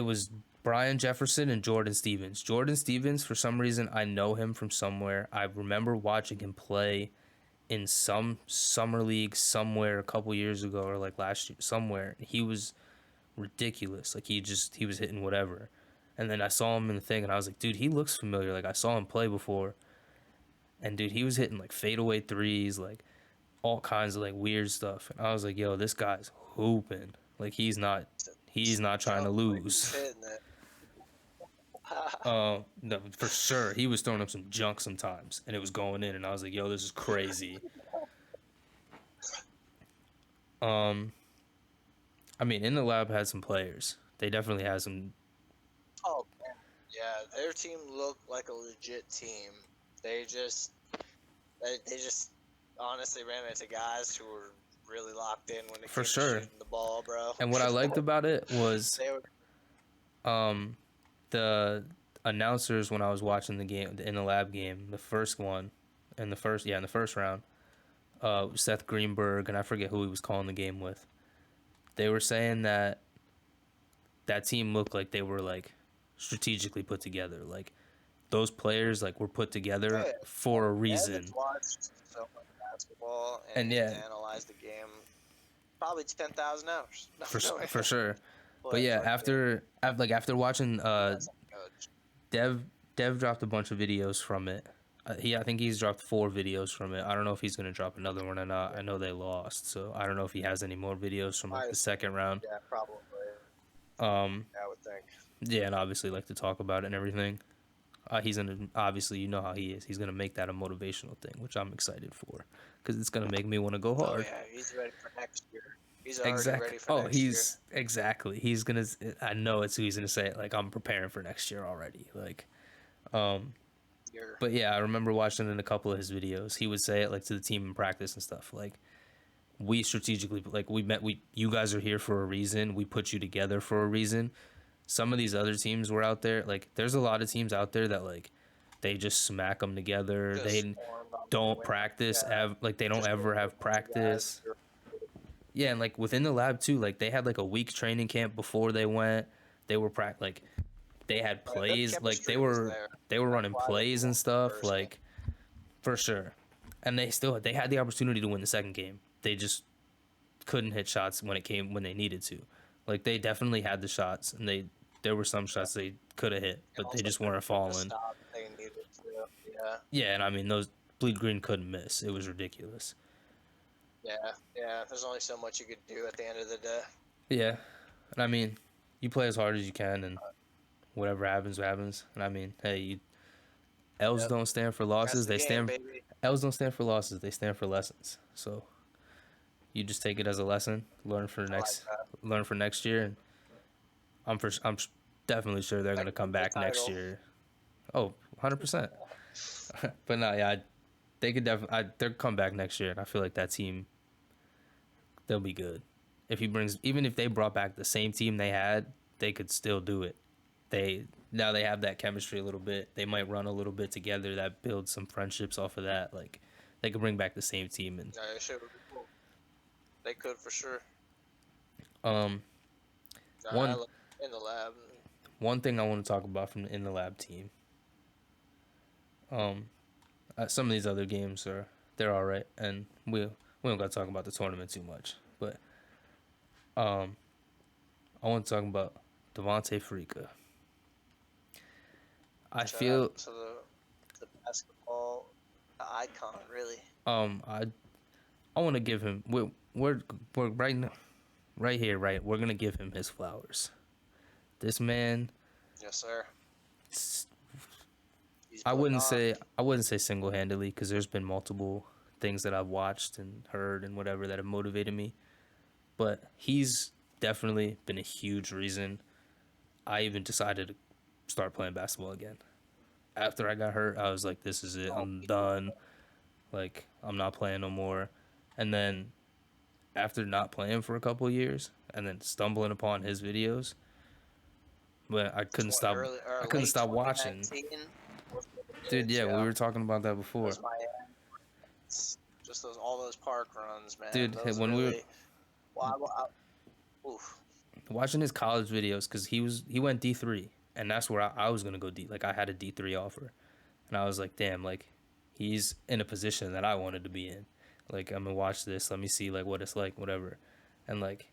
was Brian Jefferson and Jordan Stevens. Jordan Stevens, for some reason, I know him from somewhere. I remember watching him play in some summer league somewhere a couple years ago or like last year somewhere. He was ridiculous. Like he was hitting whatever. And then I saw him in the thing and I was like, dude, he looks familiar. Like I saw him play before. And dude, he was hitting like fadeaway threes, like all kinds of like weird stuff. And I was like, yo, this guy's hooping. Like he's not trying to Jump like he's lose. hitting it. No, for sure. He was throwing up some junk sometimes and it was going in and I was like, yo, this is crazy. Um I mean, in the lab had some players. They definitely had some. Oh man, yeah, their team looked like a legit team. They just they just honestly ran into guys who were really locked in when it For came to sure. shooting the ball, bro. And what I liked about it was They were um the announcers when I was watching the game in the lab game, the first one, in the first round, Seth Greenberg and I forget who he was calling the game with. They were saying that that team looked like they were like strategically put together. Like those players like were put oh together yeah. for a Evans reason. watched so much basketball and And he's yeah, analyzed the game probably 10,000 hours. for sure. But But yeah, like after watching that's not good. Dev dropped a bunch of videos from it. I think he's dropped 4 videos from it. I don't know if he's gonna drop another one or not. I know they lost, so I don't know if he has any more videos from like the second round. Yeah, probably. Um, I would think. yeah, and obviously like to talk about it and everything. He's gonna obviously you know how he is. He's gonna make that a motivational thing, which I'm excited for, because it's gonna make me want to go Oh hard. yeah, he's ready for next year. He's already Exactly. ready for Oh, next year. he's exactly. He's gonna. I know it's who he's gonna say it. Like I'm preparing for next year already. Like, Year. but yeah, I remember watching in a couple of his videos. He would say it like to the team in practice and stuff. Like we strategically like you guys are here for a reason. We put you together for a reason. Some of these other teams were out there. Like there's a lot of teams out there that like they just smack them together. Just They formed on the don't wing. practice. Yeah, Like they don't just ever a have bunch of guys. practice. Yeah, and like within the lab too, like they had like a week training camp before they went. They were like they had Right, their plays, like chemistry was there. they were That's running why they plays won and the stuff, first game. like for sure. And they had the opportunity to win the second game. They just couldn't hit shots when they needed to. Like they definitely had the shots, and there were some shots they could have hit, And but they also just weren't the falling. stop they needed to. Yeah, Yeah, and I mean those bleed green couldn't miss. It was ridiculous. yeah. There's only so much you could do at the end of the day. Yeah, and I mean you play as hard as you can, and whatever happens, happens. And I mean, hey, L's Yep. don't stand for That's losses. the They game, stand. baby. L's don't stand for losses. They stand for lessons. So you just take it as a lesson, I like that. learn for next year, and I'm definitely sure they're That gonna could come be the back next title. year. Oh, 100%. But no, yeah, they could definitely they'll come back next year, and I feel like that team they'll be good. If he brings even if they brought back the same team they had, they could still do it. Now they have that chemistry a little bit. They might run a little bit together. That builds some friendships off of that. Like they could bring back the same team and Yeah, it should be cool. They could for sure. um one In the lab. one thing I want to talk about from the in the lab team. Some of these other games they're all right, and we don't got to talk about the tournament too much, but I want to talk about Devontae Friga. I Shout feel out to the basketball icon, really. I want to give him we're right now, right here, right. We're gonna give him his flowers. This man, Yes, sir. He's I putting wouldn't on. say single handedly because there's been multiple things that I've watched and heard and whatever that have motivated me, but he's definitely been a huge reason I even decided to start playing basketball again. After I got hurt, I was like, "This is it. I'm done. Like, I'm not playing no more." And then after not playing for a couple of years and then stumbling upon his videos, but I couldn't stop. Early, I or couldn't late stop watching. 2019 was the Dude, days, yeah, we were talking about that before. Those Miami, just all those park runs, man. Dude, Those when we were really. Well, oof. watching his college videos, because he went D3, and that's where I was gonna go D. Like I had a D3 offer, and I was like, damn, like he's in a position that I wanted to be in. Like I'm gonna watch this. Let me see like what it's like, whatever, and like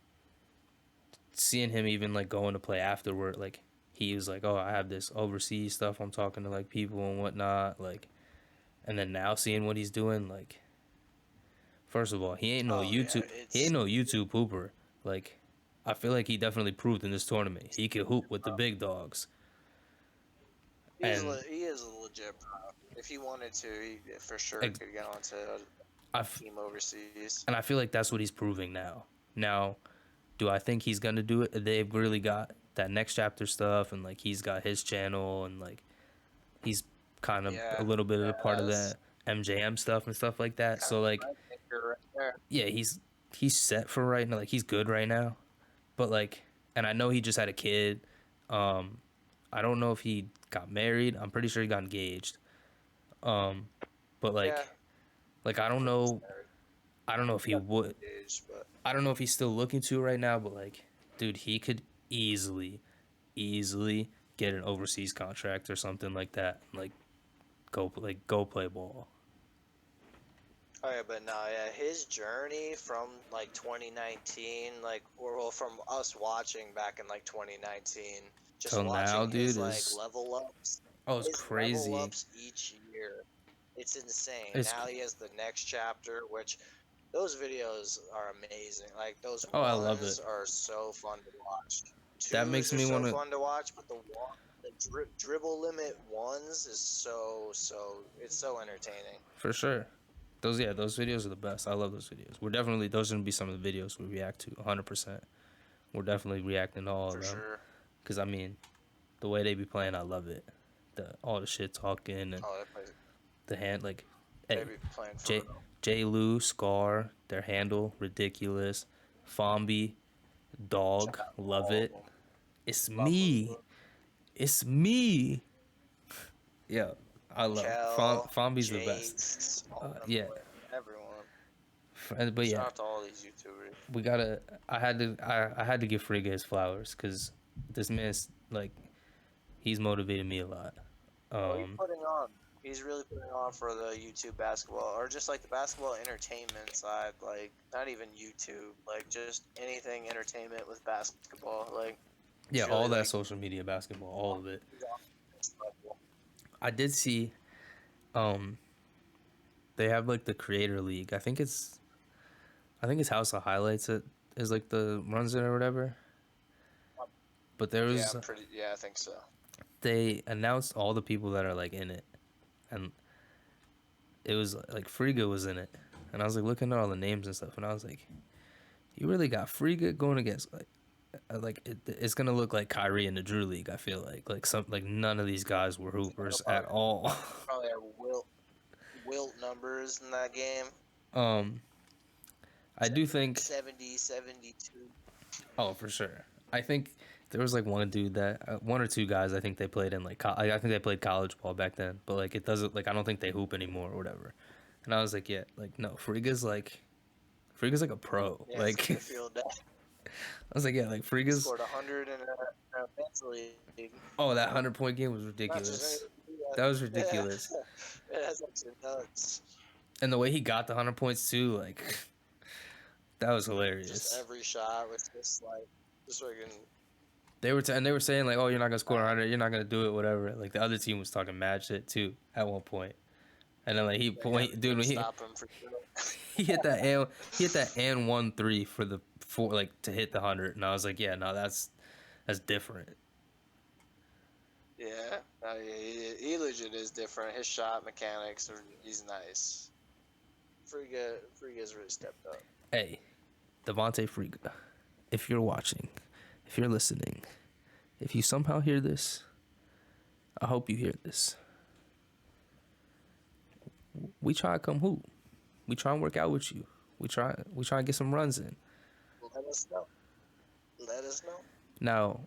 seeing him even like going to play afterward, like he was like, oh, I have this overseas stuff. I'm talking to like people and whatnot, like, and then now seeing what he's doing, like, first of all, he ain't no Oh, yeah, YouTube. He ain't no YouTube hooper. Like, I feel like he definitely proved in this tournament he could hoop with the big dogs. he And is a legit pro. If he wanted to, he for sure Ex- could get onto I a f- team overseas. and I feel like that's what he's proving now. Now, do I think he's gonna do it? They've really got that next chapter stuff, and like he's got his channel, and like he's kind of Yeah, a little bit of a part of that's that MJM stuff and stuff like that. kind So of like, right there. yeah, he's set for right now. Like he's good right now, but like, and I know he just had a kid. I don't know if he got married. I'm pretty sure he got engaged. But like, Yeah, like I don't know. I don't know if he would. age, but I don't know if he's still looking to right now. But like, dude, he could easily get an overseas contract or something like that. Like, go play ball. oh yeah, but no, yeah, his journey from like 2019, like or well, from us watching back in like 2019, just Till watching now, his dude, like is level ups, oh, it's his level crazy. ups each year, it's insane. It's Now he has the next chapter, which those videos are amazing. Like those oh, I love ones it. are so fun to watch. That makes Twos are me so want to fun to watch, but the dribble limit ones is so it's so entertaining. for sure. Those videos are the best. I love those videos. Those are gonna be some of the videos we react to 100%. We're definitely reacting to all For of them. sure. Cause I mean, the way they be playing, I love it. All the shit talking and Oh, that plays the hand like, They hey, be playing for J real. J. Lou, Scar, their handle, ridiculous. Fombi, dog, love All of it. them. It's Love me. It's me. Yeah, I love Kel, Fombi's the best. Jace, all of them, Yeah, everyone. but Shout yeah, out to all these YouTubers. we gotta. I had to give Friga his flowers because this man's like he's motivated me a lot. Oh, he's Um, putting on. He's really putting on for the YouTube basketball, or just like the basketball entertainment side. Like not even YouTube, like just anything entertainment with basketball. Like yeah, he's all really that like social media basketball, all of it. he's on this level. I did see um they have like the creator league. I think it's House of Highlights that is like the runs it or whatever. But there Yeah, was I'm pretty. Yeah, I think so. they announced all the people that are like in it, and it was like Friga was in it, and I was like looking at all the names and stuff, and I was like, you really got Friga going against it's gonna look like Kyrie in the Drew League. I feel like some like none of these guys were He'll hoopers at all. probably have wilt numbers in that game. um, I do think 70, 72. oh for sure. I think there was like one or two guys. I think they played in I think they played college ball back then, but like it doesn't like I don't think they hoop anymore or whatever. And I was like, yeah, like no, Friga's like a pro. Yeah, Like Free field day. I was like, yeah, like Friga's. Scored 100 in a men's league. Oh, that 100-point game was Not just ridiculous. any, That was yeah, ridiculous. that's actually nuts. And the way he got the 100 points too, like that was Just hilarious. every shot was just like, just freaking. And they were saying like, oh, you're not gonna score 100, you're not gonna do it, whatever. Like the other team was talking mad shit too at one point. And then like dude, when Stop him for sure. he hit that and 1-3 for the four like to hit the 100, and I was like, yeah, no, that's different. Yeah, he legit is different. His shot mechanics he's nice. Friga's really stepped up. Hey, Devontae Friga, if you're watching, if you're listening, if you somehow hear this, I hope you hear this. We try to come hoop. We try and work out with you. We try and get some runs in. Let us know. Let us know. Now,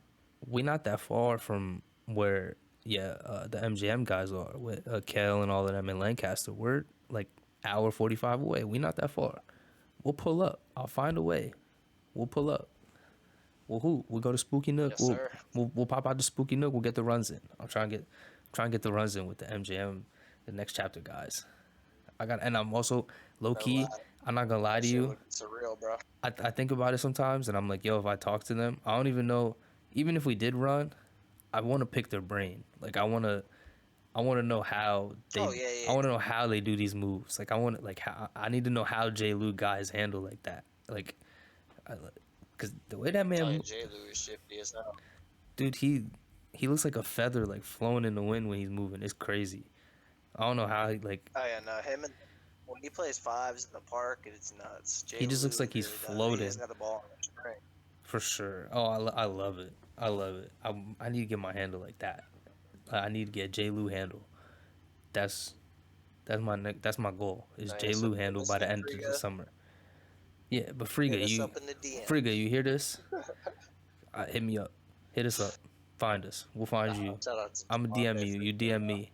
we're not that far from where the MGM guys are with Kel and all of them in Lancaster. We're like hour 45 away. We're not that far. We'll pull up. I'll find a way. We'll pull up. We'll hoop. We'll go to Spooky Nook. Yes, sir. We'll pop out to Spooky Nook. We'll get the runs in. I'll try and get the runs in with the MGM, the next chapter guys. And I'm also low key. I'm not gonna lie to you. It's surreal, bro. I think about it sometimes, and I'm like, yo, if I talk to them, I don't even know. Even if we did run, I want to pick their brain. Like I want to know how they. Oh, yeah. I want to know how they do these moves. Like I need to know how J. Lou guys handle like that. Like, because the way that man, J. Lou is shifty as hell. dude, he looks like a feather like flowing in the wind when he's moving. It's crazy. I don't know how he like. Oh yeah, no, him and when he plays fives in the park, it's nuts. He just looks like he's floating. He's got the ball on the string. For sure. Oh, I love it. I love it. I need to get my handle like that. I need to get J. Lou handle. That's my goal. Is Nice. J. Lou handle by the end of the summer. Yeah, but Friga, you hear this? Hit me up. Hit us up. Find us. We'll find you. I'm gonna DM you. You DM me.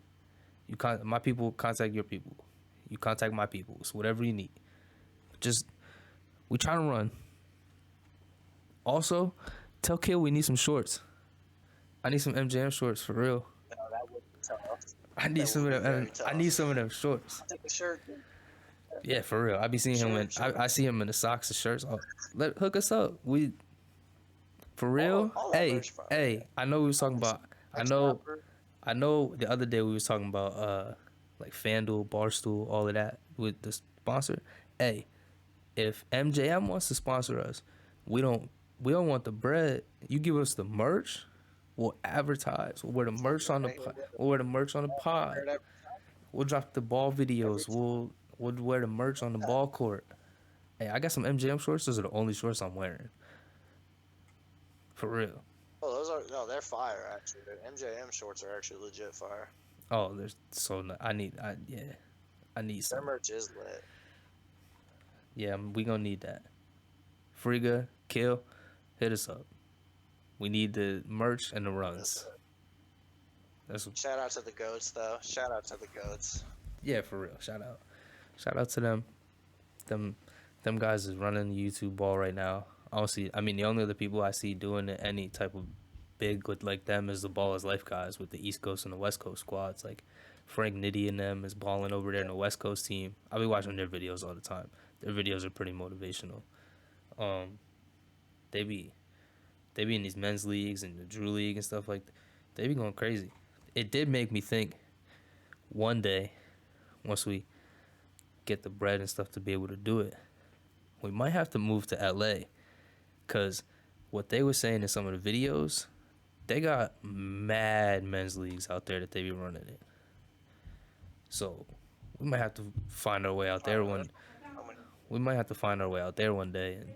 My people contact your people. You contact my people. So whatever you need. Just we trying to run. Also, tell Kill we need some shorts. I need some MJM shorts for real. No, that would be tough. I need some of them. I need some of them shorts. I'll take a shirt. Yeah, for real. I be seeing him I see him in the socks and shirts. Oh, hook us up. We for real. Hey. I know we was talking about. I know. The other day we was talking about like FanDuel, Barstool, all of that with the sponsor. Hey, if MJM wants to sponsor us, we don't want the bread. You give us the merch, we'll advertise. We'll wear the merch on the pod. We'll drop the ball videos. We'll wear the merch on the ball court. Hey, I got some MJM shorts. Those are the only shorts I'm wearing. For real. Oh, they're fire actually. The MJM shorts are actually legit fire. Oh, I need some. Their merch is lit. Yeah, we gonna need that. Friga, Kill, hit us up. We need the merch and the runs. That's Shout out to the goats, though. Shout out to the goats. yeah, for real. Shout out to them. Them, them guys is running the YouTube ball right now. Honestly, I mean the only other people I see doing it any type of big with like them is the Ball is Life guys with the East Coast and the West Coast squads. Like Frank Nitty and them is balling over there in the West Coast team. I be watching their videos all the time. Their videos are pretty motivational. Um, they be they be in these men's leagues and the Drew League and stuff like that. They be going crazy. It did make me think one day, once we get the bread and stuff to be able to do it, we might have to move to LA because what they were saying in some of the videos, they got mad men's leagues out there that they be running it. So we might have to find our way out there Oh, one. We might have to find our way out there one day and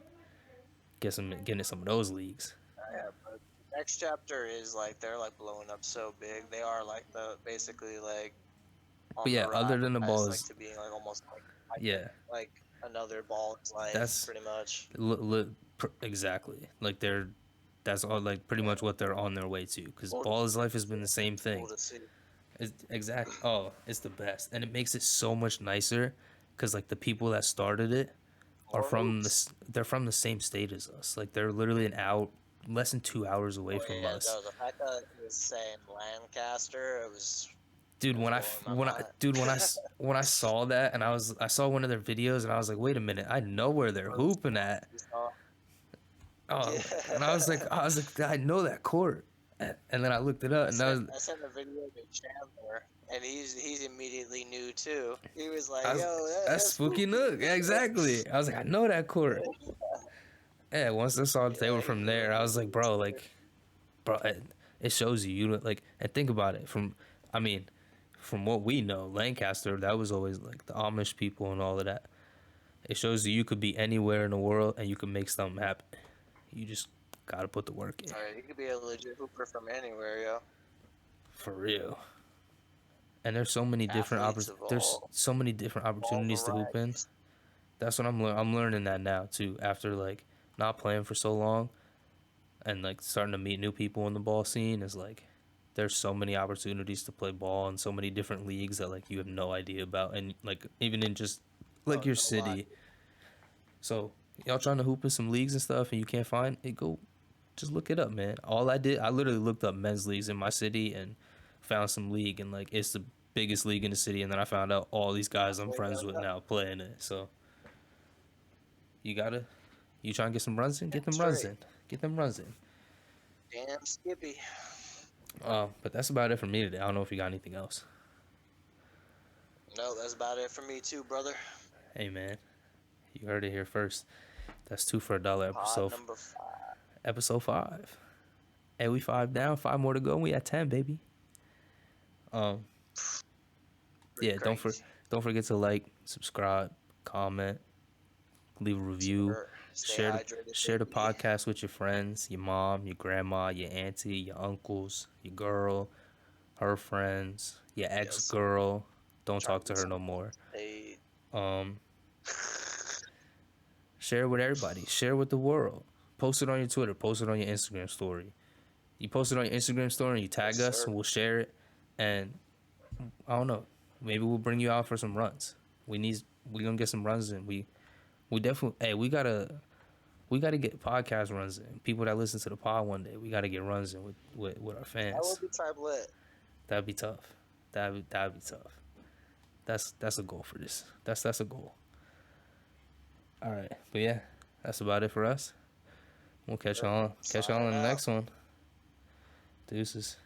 get into some of those leagues. yeah, but next chapter is like they're like blowing up so big. They are like the basically like But on yeah, the other than the rise, like balls, to being like almost yeah, like another ball is life, that's pretty much. exactly like they're that's all like pretty much what they're on their way to because Cool, Ball is Life has been the same cool thing. to see. It's exact. Oh, it's the best, and it makes it so much nicer because like the people that started it are More from hoops. they're from the same state as us. Like they're literally an hour, less than 2 hours away Oh from yeah, us. no, the fact that it was saying Lancaster, Dude, it was blowing my mind. when I saw that and I saw one of their videos and I was like, wait a minute, I know where they're hooping at. You saw? Oh, Yeah. and I was like, I know that court. And then I looked it up and I sent a video to Chandler, and he's immediately knew too. He was like, I was "Yo, that's that's Spooky spooky." Nook. Yeah, exactly. I was like, I know that court. Yeah, once I saw that they Yeah, were he from really there, I was like, knew. bro, it shows you, like, and think about it. I mean, from what we know, Lancaster, that was always like the Amish people and all of that. It shows you could be anywhere in the world and you can make something happen. You just gotta put the work in, All right, he could be a legit hooper from anywhere, yo. for real. And Athletes of there's so many different all opportunities to hoop in. varieties. That's what I'm learning that now too. After like not playing for so long, and like starting to meet new people in the ball scene is like there's so many opportunities to play ball in so many different leagues that like you have no idea about, and like even in just like Oh, your no lie. city. So y'all trying to hoop in some leagues and stuff and you can't find it, go just look it up, man. I literally looked up men's leagues in my city and found some league, and like it's the biggest league in the city, and then I found out all these guys I'm Halfway friends done with up. now playing it. So you gotta you trying to get some runs in, get them That's runs right. in, get them runs in. Damn Skippy. But that's about it for me today. I don't know if you got anything else. No, that's about it for me too, brother. Hey man, you heard it here first. That's two for $1 Pod episode. number 5. Episode 5. Hey, we 5 down, 5 more to go. We at 10, baby. Um, yeah. Crazy. Don't forget to like, subscribe, comment, leave a review, Sure. Stay hydrated. share the Baby. podcast with your friends, your mom, your grandma, your auntie, your uncles, your girl, her friends, your ex Yes. girl. Don't Trying talk to her no more. Hey. Um, share it with everybody. Share it with the world. Post it on your Twitter. Post it on your Instagram story. You post it on your Instagram story and you tag Yes, us, sir. and we'll share it. And I don't know, maybe we'll bring you out for some runs. We gonna get some runs in. We definitely. Hey, we gotta get podcast runs in. People that listen to the pod one day, we gotta get runs in with our That fans. would be type lit. That'd be tough. That'd be tough. That's a goal for this. That's a goal. All right, but yeah, that's about it for us. We'll catch y'all in the Signing out. next one. Deuces.